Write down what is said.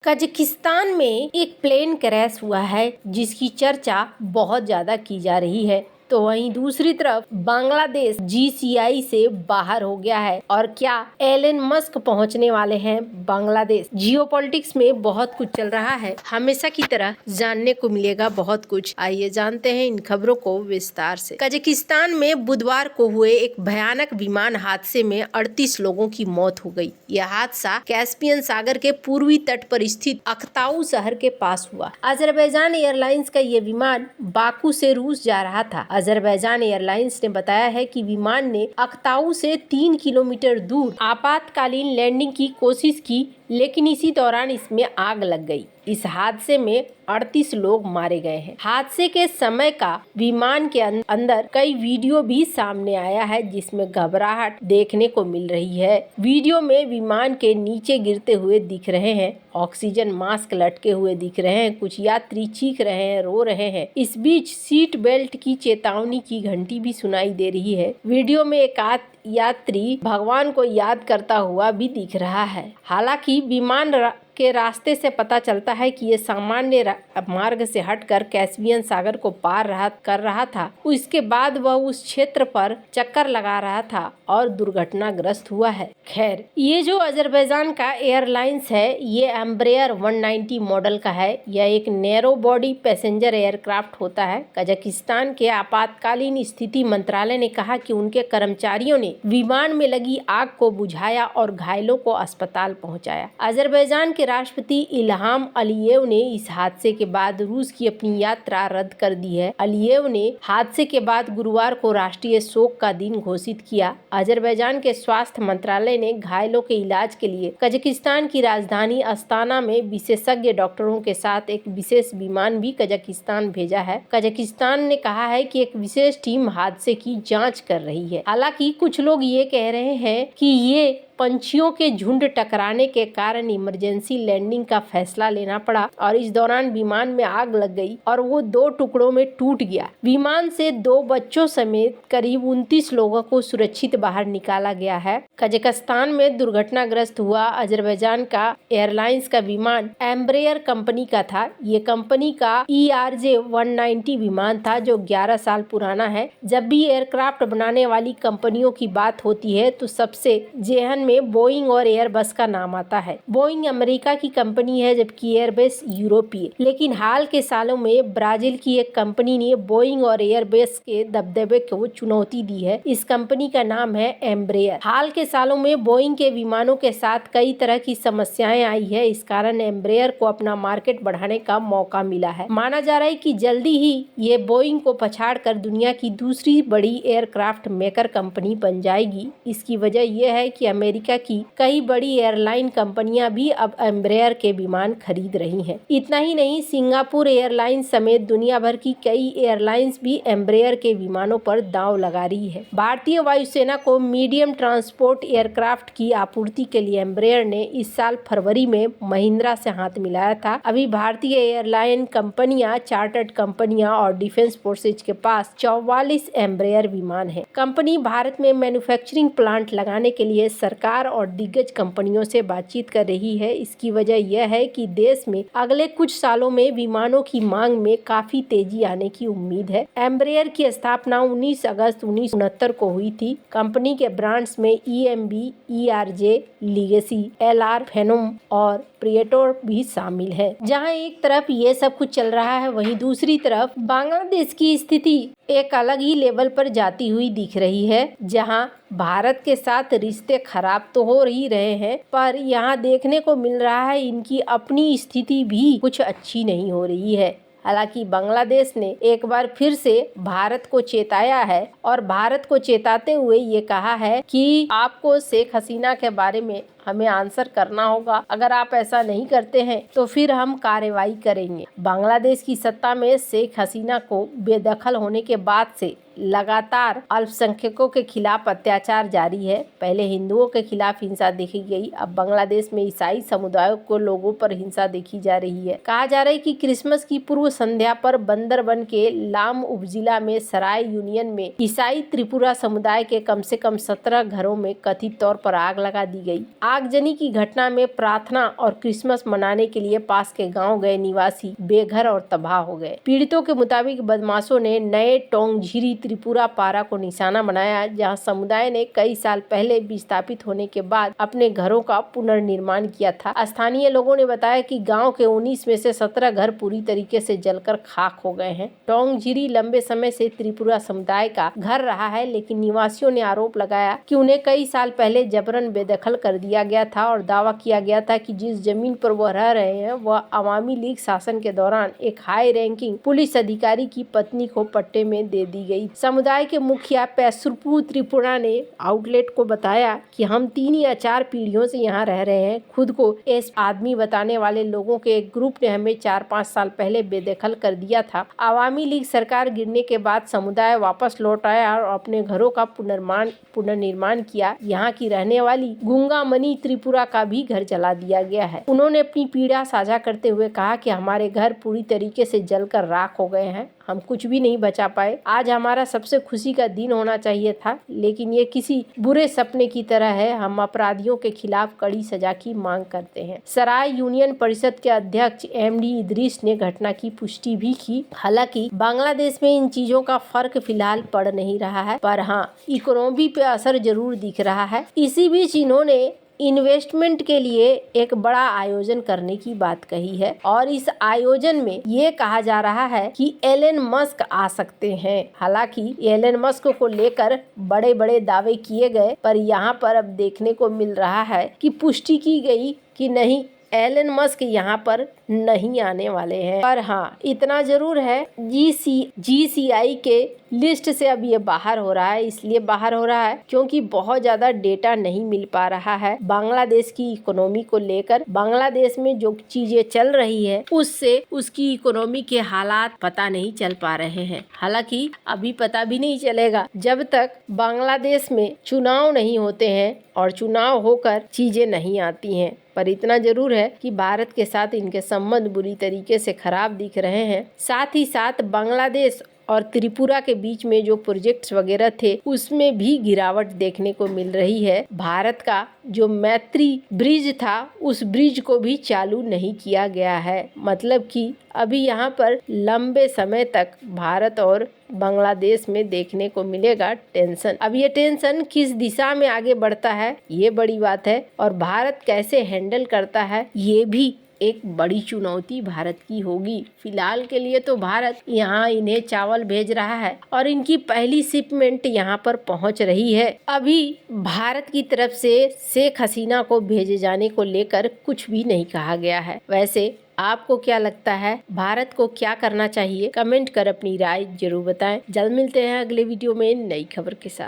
Kazakhstan में एक plane crash हुआ है जिसकी चर्चा बहुत ज्यादा की जा रही है। तो वहीं दूसरी तरफ बांग्लादेश जीसीआई से बाहर हो गया है। और क्या एलन मस्क पहुंचने वाले हैं बांग्लादेश? जियोपॉलिटिक्स में बहुत कुछ चल रहा है, हमेशा की तरह जानने को मिलेगा बहुत कुछ। आइए जानते हैं इन खबरों को विस्तार से। कजाकिस्तान में बुधवार को हुए एक भयानक विमान हादसे में 38 लोगों की मौत हो गई। यह हादसा कैस्पियन सागर के पूर्वी तट पर स्थित अक्ताऊ शहर के पास हुआ। अजरबैजान एयरलाइंस का यह विमान बाकू से रूस जा रहा था। अजरबैजान एयरलाइंस ने बताया है कि विमान ने अक्ताऊ से 3 किलोमीटर दूर आपातकालीन लैंडिंग की कोशिश की, लेकिन इसी दौरान इसमें आग लग गई। इस हादसे में 38 लोग मारे गए हैं। हादसे के समय का विमान के अंदर कई वीडियो भी सामने आया है जिसमें घबराहट देखने को मिल रही है। वीडियो में विमान के नीचे गिरते हुए दिख रहे हैं, ऑक्सीजन मास्क लटके हुए दिख रहे हैं, कुछ यात्री चीख रहे हैं, रो रहे हैं। इस बीच सीट बेल्ट की चेतावनी की घंटी भी सुनाई दे रही है। वीडियो में एक यात्री भगवान को याद करता हुआ भी दिख रहा है। हालांकि विमान के रास्ते से पता चलता है कि ये सामान्य मार्ग से हटकर कैस्पियन सागर को पार कर रहा था। इसके बाद वह उस क्षेत्र पर चक्कर लगा रहा था और दुर्घटनाग्रस्त हुआ है। खैर, ये जो अजरबैजान का एयरलाइंस है, ये एम्ब्रेयर 190 मॉडल का है। यह एक नैरो बॉडी पैसेंजर एयरक्राफ्ट होता है। कजाकिस्तान के आपातकालीन स्थिति मंत्रालय ने कहा कि उनके कर्मचारियों ने विमान में लगी आग को बुझाया और घायलों को अस्पताल पहुंचाया। अजरबैजान के राष्ट्रपति इल्हाम अलीयेव ने इस हादसे के बाद रूस की अपनी यात्रा रद्द कर दी है। अलीयेव ने हादसे के बाद गुरुवार को राष्ट्रीय शोक का दिन घोषित किया। अजरबैजान के स्वास्थ्य मंत्रालय ने घायलों के इलाज के लिए कजाकिस्तान की राजधानी अस्ताना में विशेषज्ञ डॉक्टरों के साथ एक विशेष विमान भी कजाकिस्तान भेजा है। कजाकिस्तान ने कहा है कि एक विशेष टीम हादसे की जाँच कर रही है। हालांकि कुछ लोग ये कह रहे हैं कि ये पंछियों के झुंड टकराने के कारण इमरजेंसी लैंडिंग का फैसला लेना पड़ा और इस दौरान विमान में आग लग गई और वो 2 टुकड़ों में टूट गया। विमान से 2 बच्चों समेत करीब 29 लोगों को सुरक्षित बाहर निकाला गया है। कजाकिस्तान में दुर्घटनाग्रस्त हुआ अजरबैजान का एयरलाइंस का विमान एम्ब्रेयर कंपनी का था। ये कंपनी का ERJ 190 विमान था जो 11 साल पुराना है। जब भी एयरक्राफ्ट बनाने वाली कंपनियों की बात होती है तो सबसे जेहन में बोइंग और एयरबस का नाम आता है। बोइंग अमेरिका की कंपनी है जबकि एयरबस यूरोपीय। लेकिन हाल के सालों में ब्राजील की एक कंपनी ने बोइंग और एयरबस के दबदबे को चुनौती दी है। इस कंपनी का नाम है एम्ब्रेयर। हाल के सालों में बोइंग के विमानों के साथ कई तरह की समस्याएं आई है। इस कारण एम्ब्रेयर को अपना मार्केट बढ़ाने का मौका मिला है। माना जा रहा है कि जल्दी ही ये बोइंग को पछाड़कर दुनिया की दूसरी बड़ी एयरक्राफ्ट मेकर कंपनी बन जाएगी। इसकी वजह यह है कि अमेरिका की कई बड़ी एयरलाइन कंपनियां भी अब एम्ब्रेयर के विमान खरीद रही हैं। इतना ही नहीं, सिंगापुर एयरलाइंस समेत दुनिया भर की कई एयरलाइंस भी एम्ब्रेयर के विमानों पर दांव लगा रही है। भारतीय वायुसेना को मीडियम ट्रांसपोर्ट एयरक्राफ्ट की आपूर्ति के लिए एम्ब्रेयर ने इस साल फरवरी में महिंद्रा से हाथ मिलाया था। अभी भारतीय एयरलाइन कंपनियां, चार्टर्ड कंपनियां और डिफेंस फोर्सेज के पास 44 एम्ब्रेयर विमान है। कंपनी भारत में मैन्युफैक्चरिंग प्लांट लगाने के लिए सरकार और दिग्गज कंपनियों से बातचीत कर रही है। इसकी वजह यह है कि देश में अगले कुछ सालों में विमानों की मांग में काफी तेजी आने की उम्मीद है। एम्ब्रेयर की स्थापना 19 अगस्त 1969 को हुई थी। कंपनी के ब्रांड्स में EMB, ERJ, लीगेसी, LR, फेनोम और प्रिएटोर भी शामिल है। जहां एक तरफ ये सब कुछ चल रहा है, वहीं दूसरी तरफ बांग्लादेश की स्थिति एक अलग ही लेवल पर जाती हुई दिख रही है। जहां भारत के साथ रिश्ते खराब तो हो ही रहे हैं, पर यहाँ देखने को मिल रहा है इनकी अपनी स्थिति भी कुछ अच्छी नहीं हो रही है। हालांकि बांग्लादेश ने एक बार फिर से भारत को चेताया है और भारत को चेताते हुए ये कहा है कि आपको शेख हसीना के बारे में हमें आंसर करना होगा। अगर आप ऐसा नहीं करते हैं तो फिर हम कार्रवाई करेंगे। बांग्लादेश की सत्ता में शेख हसीना को बेदखल होने के बाद से लगातार अल्पसंख्यकों के खिलाफ अत्याचार जारी है। पहले हिंदुओं के खिलाफ हिंसा देखी गई, अब बांग्लादेश में ईसाई समुदाय को लोगों पर हिंसा देखी जा रही है। कहा जा रहा है कि क्रिसमस की पूर्व संध्या पर बंदरबन के लाम उपजिला में सराय यूनियन में ईसाई त्रिपुरा समुदाय के कम से कम 17 घरों में कथित तौर पर आग लगा दी गई। आग आगजनी की घटना में प्रार्थना और क्रिसमस मनाने के लिए पास के गांव गए निवासी बेघर और तबाह हो गए। पीड़ितों के मुताबिक बदमाशों ने नए टोंगझिरी त्रिपुरा पारा को निशाना बनाया, जहां समुदाय ने कई साल पहले विस्थापित होने के बाद अपने घरों का पुनर्निर्माण किया था। स्थानीय लोगों ने बताया कि गांव के 19 में से 17 घर पूरी तरीके से जलकर खाक हो गए हैं। टोंगझिरी लंबे समय से त्रिपुरा समुदाय का घर रहा है, लेकिन निवासियों ने आरोप लगाया कि उन्हें कई साल पहले जबरन बेदखल कर दिया गया था और दावा किया गया था कि जिस जमीन पर वह रह रहे हैं वह अवामी लीग शासन के दौरान एक हाई रैंकिंग पुलिस अधिकारी की पत्नी को पट्टे में दे दी गई। समुदाय के मुखिया पैसुरपू त्रिपुरा ने आउटलेट को बताया कि हम 3 या 4 पीढ़ियों से यहाँ रह रहे हैं। खुद को एस आदमी बताने वाले लोगों के एक ग्रुप ने हमें 4-5 साल पहले बेदखल कर दिया था। अवामी लीग सरकार गिरने के बाद समुदाय वापस लौट आया और अपने घरों का पुनर्निर्माण किया। यहाँ की रहने वाली गुंगा मनी त्रिपुरा का भी घर जला दिया गया है। उन्होंने अपनी पीड़ा साझा करते हुए कहा कि हमारे घर पूरी तरीके से जलकर राख हो गए हैं, हम कुछ भी नहीं बचा पाए। आज हमारा सबसे खुशी का दिन होना चाहिए था, लेकिन ये किसी बुरे सपने की तरह है। हम अपराधियों के खिलाफ कड़ी सजा की मांग करते हैं। सराय यूनियन परिषद के अध्यक्ष एमडी इदरीस ने घटना की पुष्टि भी की। हालांकि बांग्लादेश में इन चीजों का फर्क फिलहाल पड़ नहीं रहा है, पर हाँ, इकोनॉमी पे असर जरूर दिख रहा है। इसी बीच इन्होंने इन्वेस्टमेंट के लिए एक बड़ा आयोजन करने की बात कही है और इस आयोजन में ये कहा जा रहा है कि एलन मस्क आ सकते हैं। हालांकि एलन मस्क को लेकर बड़े बड़े दावे किए गए, पर यहाँ पर अब देखने को मिल रहा है कि पुष्टि की गई कि नहीं, एलन मस्क यहाँ पर नहीं आने वाले हैं। पर हाँ, इतना जरूर है, जीसीआई के लिस्ट से अब ये बाहर हो रहा है। इसलिए बाहर हो रहा है क्योंकि बहुत ज्यादा डेटा नहीं मिल पा रहा है बांग्लादेश की इकोनॉमी को लेकर। बांग्लादेश में जो चीजें चल रही है उससे उसकी इकोनॉमी के हालात पता नहीं चल पा रहे हैं। हालांकि अभी पता भी नहीं चलेगा जब तक बांग्लादेश में चुनाव नहीं होते हैं और चुनाव होकर चीजें नहीं आती हैं। पर इतना जरूर है कि भारत के साथ इनके संबंध बुरी तरीके से खराब दिख रहे हैं। साथ ही साथ बांग्लादेश और त्रिपुरा के बीच में जो प्रोजेक्ट्स वगैरह थे उसमें भी गिरावट देखने को मिल रही है। भारत का जो मैत्री ब्रिज था उस ब्रिज को भी चालू नहीं किया गया है। मतलब कि अभी यहाँ पर लंबे समय तक भारत और बांग्लादेश में देखने को मिलेगा टेंशन। अब ये टेंशन किस दिशा में आगे बढ़ता है ये बड़ी बात है, और भारत कैसे हैंडल करता है ये भी एक बड़ी चुनौती भारत की होगी। फिलहाल के लिए तो भारत यहाँ इन्हें चावल भेज रहा है और इनकी पहली शिपमेंट यहाँ पर पहुँच रही है। अभी भारत की तरफ से शेख हसीना को भेजे जाने को लेकर कुछ भी नहीं कहा गया है। वैसे आपको क्या लगता है, भारत को क्या करना चाहिए? कमेंट कर अपनी राय जरूर बताएं। जल्द मिलते हैं अगले वीडियो में नई खबर के साथ।